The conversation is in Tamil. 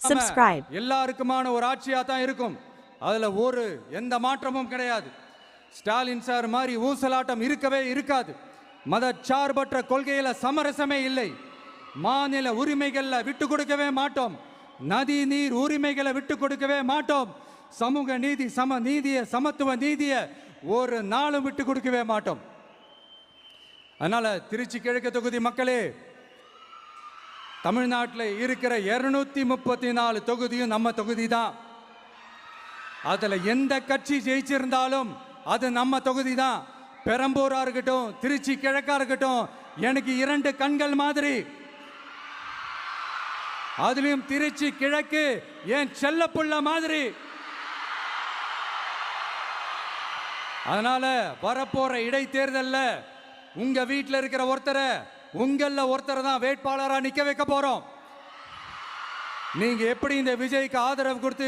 subscribe. எல்லாருக்குமான ஒரு ஆட்சியா தான் இருக்கும். அதுல ஒரு எந்த மாற்றமும் கிடையாது. ஸ்டாலின் சார் மாதிரி ஊசலாட்டம் இருக்கவே இருக்காது. மதச்சார்பற்ற கொள்கையில சமரசமே இல்லை. மாநில உரிமைகள்ல விட்டு கொடுக்கவே மாட்டோம். நதி நீர் உரிமைகளை விட்டு கொடுக்கவே மாட்டோம். சமூக நீதி, சம நீதிய, சமத்துவ நீதிய ஒரு நாளும் விட்டு கொடுக்கவே மாட்டோம். அதனால திருச்சி கிழக்கு தொகுதி மக்களே, தமிழ்நாட்டில் இருக்கிற 234 தொகுதியும் நம்ம தொகுதி தான். அதுல எந்த கட்சி ஜெயிச்சிருந்தாலும் அது நம்ம தொகுதி தான். பெரம்பூரா இருக்கட்டும், திருச்சி கிழக்கா இருக்கட்டும், எனக்கு 2 கண்கள் மாதிரி. அதுலயும் திருச்சி கிழக்கு என் செல்ல புள்ள மாதிரி. அதனால வரப்போற இடைத்தேர்தல்ல உங்க வீட்டில் இருக்கிற ஒருத்தரை, உங்கள ஒருத்தரை தான் வேட்பாளராக நிக்க வைக்க போறோம். நீங்க எப்படி இந்த விஜய்க்கு ஆதரவு கொடுத்து